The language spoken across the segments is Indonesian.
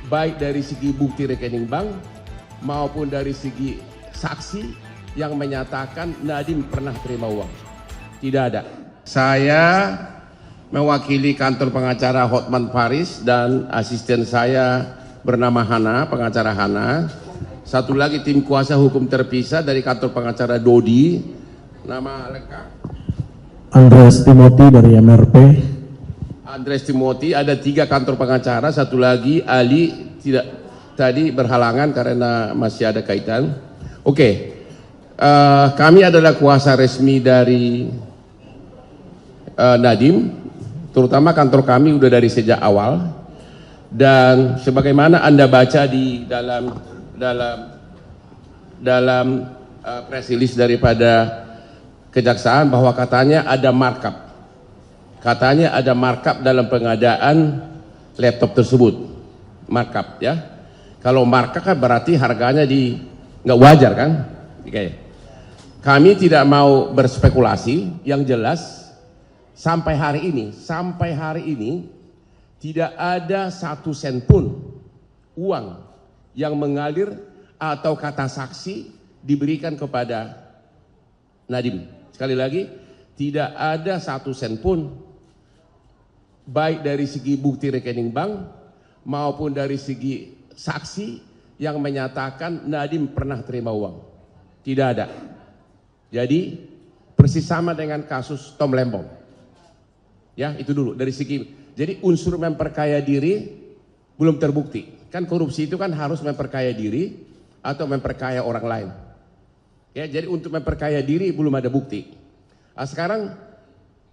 baik dari segi bukti rekening bank maupun dari segi saksi yang menyatakan Nadiem pernah terima uang. Tidak ada. Saya mewakili kantor pengacara Hotman Paris dan asisten saya bernama Hana, pengacara Hana. Satu lagi tim kuasa hukum terpisah dari kantor pengacara Dodi. Nama lengkap Andreas Timothy dari MRP. Andreas Timothy, ada 3 kantor pengacara, satu lagi Ali tidak tadi berhalangan karena masih ada kaitan. Oke. Kami adalah kuasa resmi dari Nadiem, terutama kantor kami udah dari sejak awal, dan sebagaimana Anda baca di dalam press release daripada kejaksaan bahwa katanya ada markup. Katanya ada markup dalam pengadaan laptop tersebut. Markup ya. Kalau markup kan berarti harganya nggak wajar kan? Oke. Kami tidak mau berspekulasi, yang jelas sampai hari ini tidak ada 1 sen pun uang yang mengalir atau kata saksi diberikan kepada Nadiem. Sekali lagi, tidak ada 1 sen pun baik dari segi bukti rekening bank maupun dari segi saksi yang menyatakan Nadiem pernah terima uang. Tidak ada. Jadi persis sama dengan kasus Tom Lembong. Ya, itu dulu dari segi. Jadi unsur memperkaya diri belum terbukti. Kan korupsi itu kan harus memperkaya diri atau memperkaya orang lain. Ya, jadi untuk memperkaya diri belum ada bukti. Nah, sekarang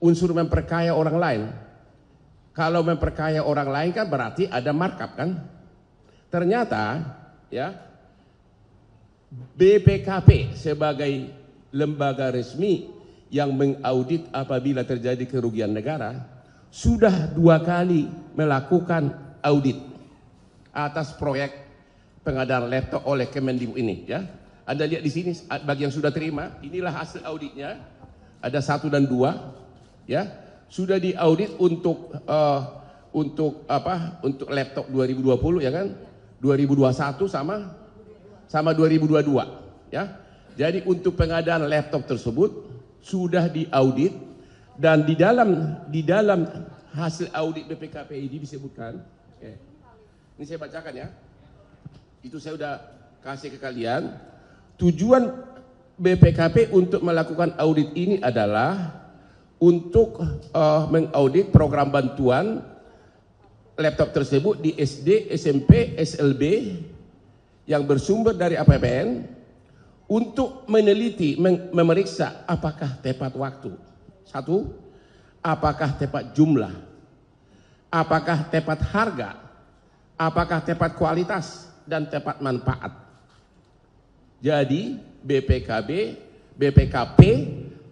unsur memperkaya orang lain. Kalau memperkaya orang lain kan berarti ada markup kan? Ternyata ya BPKP sebagai lembaga resmi yang mengaudit apabila terjadi kerugian negara sudah 2 kali melakukan audit atas proyek pengadaan laptop oleh Kemendikbud ini ya. Anda lihat di sini bagi yang sudah terima, inilah hasil auditnya. Ada 1 dan 2 ya. Sudah diaudit untuk laptop 2020 ya kan, 2021 sama 2022 ya. Jadi untuk pengadaan laptop tersebut sudah diaudit, dan di dalam hasil audit BPKP ini disebutkan, ini saya bacakan ya, itu saya udah kasih ke kalian. Tujuan BPKP untuk melakukan audit ini adalah untuk mengaudit program bantuan laptop tersebut di SD, SMP, SLB yang bersumber dari APBN untuk meneliti, memeriksa apakah tepat waktu. 1, apakah tepat jumlah, apakah tepat harga, apakah tepat kualitas, dan tepat manfaat. Jadi BPKP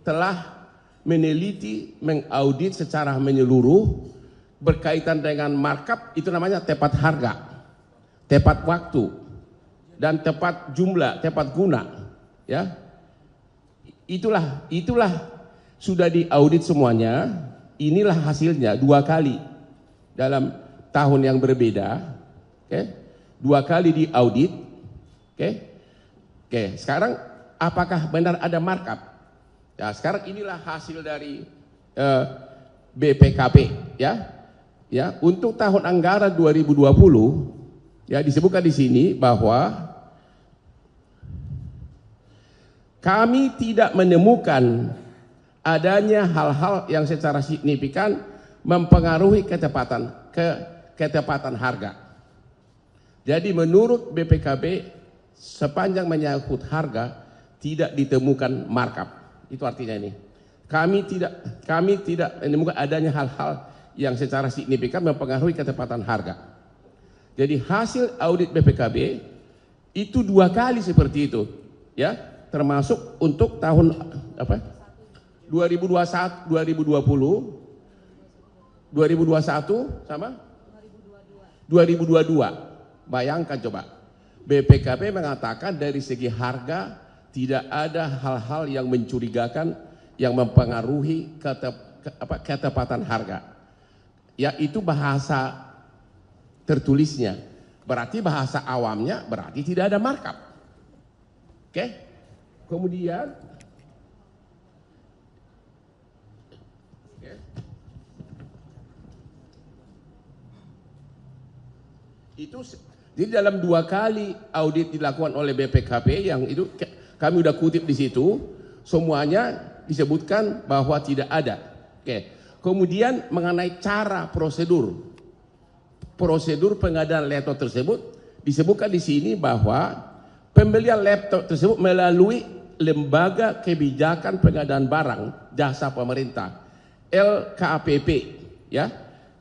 telah meneliti, mengaudit secara menyeluruh berkaitan dengan markup, itu namanya tepat harga, tepat waktu, dan tepat jumlah, tepat guna ya. Itulah sudah diaudit semuanya. Inilah hasilnya 2 kali dalam tahun yang berbeda. 2 kali diaudit. Sekarang apakah benar ada markup? Ya, sekarang inilah hasil dari BPKP ya. Ya, untuk tahun anggaran 2020 ya disebutkan di sini bahwa kami tidak menemukan adanya hal-hal yang secara signifikan mempengaruhi ketepatan harga. Jadi menurut BPKP sepanjang menyangkut harga tidak ditemukan markup. Itu artinya ini. Kami tidak menemukan adanya hal-hal yang secara signifikan mempengaruhi ketepatan harga. Jadi hasil audit BPKB itu 2 kali seperti itu, ya, termasuk untuk tahun 2021, 2021 sama 2022. Bayangkan coba, BPKP mengatakan dari segi harga tidak ada hal-hal yang mencurigakan yang mempengaruhi ketepatan harga. Ya, itu bahasa tertulisnya. Berarti bahasa awamnya berarti tidak ada markup. Oke? Kemudian itu jadi dalam 2 kali audit dilakukan oleh BPKP yang itu kami udah kutip di situ, semuanya disebutkan bahwa tidak ada. Oke. Kemudian mengenai cara prosedur pengadaan laptop tersebut disebutkan di sini bahwa pembelian laptop tersebut melalui Lembaga Kebijakan Pengadaan Barang Jasa Pemerintah LKPP, ya.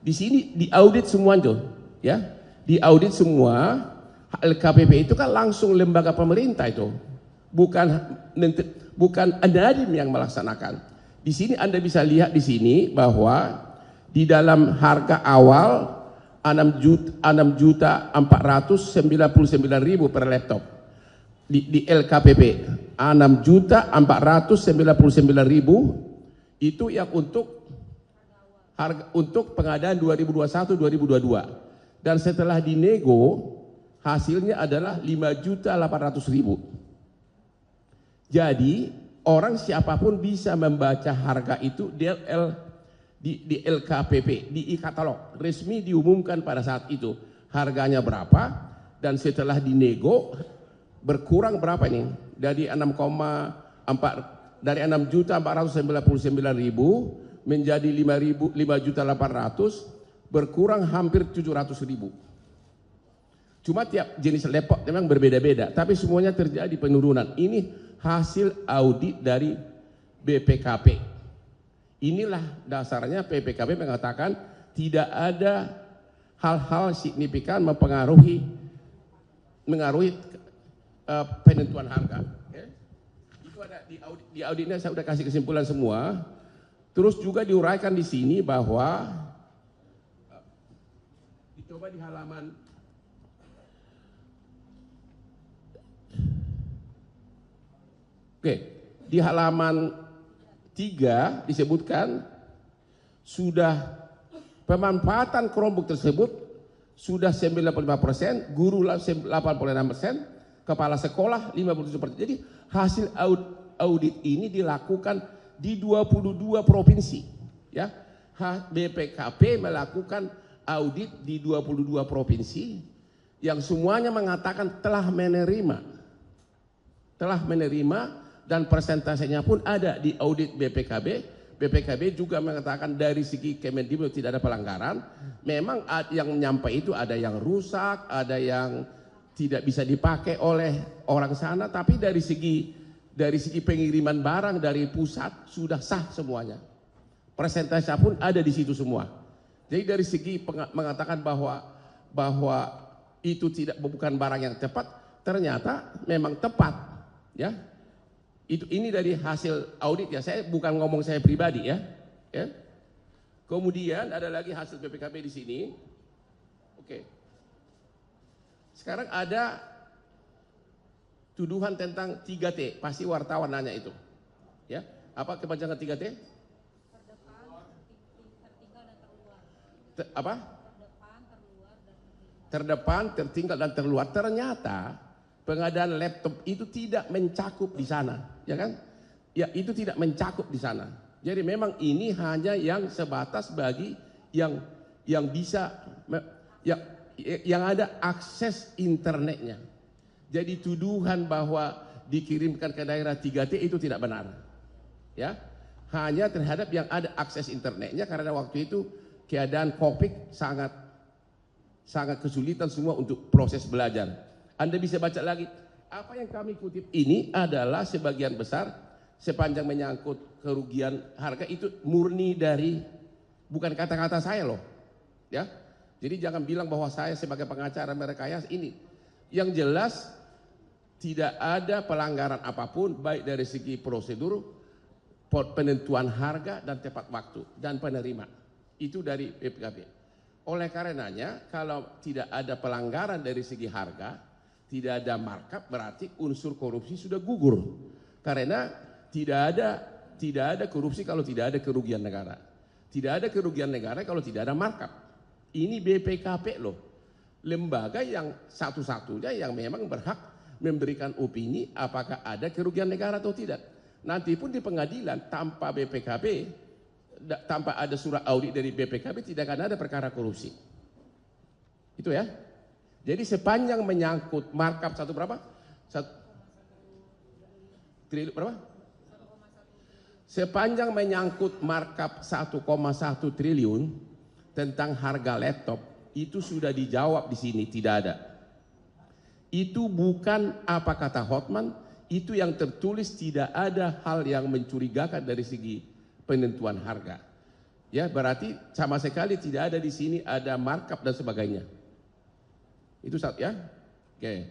Di sini diaudit semua itu, ya. Diaudit semua. LKPP itu kan langsung lembaga pemerintah itu, bukan Nadiem yang melaksanakan. Di sini Anda bisa lihat di sini bahwa di dalam harga awal 6.499.000 per laptop di LKPP 6.499.000 itu yang untuk harga untuk pengadaan 2021-2022, dan setelah dinego hasilnya adalah 5.800.000. Jadi orang siapapun bisa membaca harga itu di LKPP, di e-katalog resmi diumumkan pada saat itu harganya berapa, dan setelah dinego berkurang berapa ini dari 6.499.000 menjadi 5.800.000, berkurang hampir 700.000. Cuma tiap jenis laptop memang berbeda-beda, tapi semuanya terjadi penurunan. Ini hasil audit dari BPKP. Inilah dasarnya BPKP mengatakan tidak ada hal-hal signifikan mengaruhi penentuan harga. Itu ada di auditnya, saya sudah kasih kesimpulan semua. Terus juga diuraikan di sini bahwa dicoba di halaman di halaman 3 disebutkan sudah pemanfaatan Chromebook tersebut sudah 95%, guru 86%, kepala sekolah 57%. Jadi hasil audit ini dilakukan di 22 provinsi, ya. BPKP melakukan audit di 22 provinsi yang semuanya mengatakan telah menerima dan persentasenya pun ada di audit BPKB. BPKB juga mengatakan dari segi Kemendikbud tidak ada pelanggaran. Memang yang nyampe itu ada yang rusak, ada yang tidak bisa dipakai oleh orang sana, tapi dari segi pengiriman barang dari pusat sudah sah semuanya. Persentase pun ada di situ semua. Jadi dari segi mengatakan bahwa itu bukan barang yang tepat, ternyata memang tepat, ya. Ini dari hasil audit, ya. Saya bukan ngomong saya pribadi, ya. Kemudian ada lagi hasil BPKP di sini. Oke. Sekarang ada tuduhan tentang 3T, pasti wartawan nanya itu. Ya. Apa kepanjangan 3T? Terdepan, tertinggal dan terluar. Ternyata pengadaan laptop itu tidak mencakup di sana, ya kan? Ya, itu tidak mencakup di sana. Jadi memang ini hanya yang sebatas bagi yang bisa yang ada akses internetnya. Jadi tuduhan bahwa dikirimkan ke daerah 3T itu tidak benar. Ya. Hanya terhadap yang ada akses internetnya, karena waktu itu keadaan Covid sangat kesulitan semua untuk proses belajar. Anda bisa baca lagi. Apa yang kami kutip ini adalah sebagian besar sepanjang menyangkut kerugian harga itu murni dari, bukan kata-kata saya loh. Ya. Jadi jangan bilang bahwa saya sebagai pengacara merekayasa ini. Yang jelas tidak ada pelanggaran apapun baik dari segi prosedur, penentuan harga dan tepat waktu dan penerima. Itu dari BPKP. Oleh karenanya kalau tidak ada pelanggaran dari segi harga, tidak ada markup, berarti unsur korupsi sudah gugur. Karena tidak ada korupsi kalau tidak ada kerugian negara. Tidak ada kerugian negara kalau tidak ada markup. Ini BPKP loh. lembaga yang satu-satunya yang memang berhak memberikan opini apakah ada kerugian negara atau tidak. Nanti pun di pengadilan tanpa BPKB, tanpa ada surat audit dari BPKB tidak akan ada perkara korupsi. Itu ya. Jadi sepanjang menyangkut markup satu berapa? Triliun berapa? Sepanjang menyangkut markup 1,1 triliun tentang harga laptop itu sudah dijawab di sini, tidak ada. Itu bukan apa kata Hotman, itu yang tertulis, tidak ada hal yang mencurigakan dari segi penentuan harga. Ya, berarti sama sekali tidak ada di sini ada markup dan sebagainya. Itu satu ya. Oke.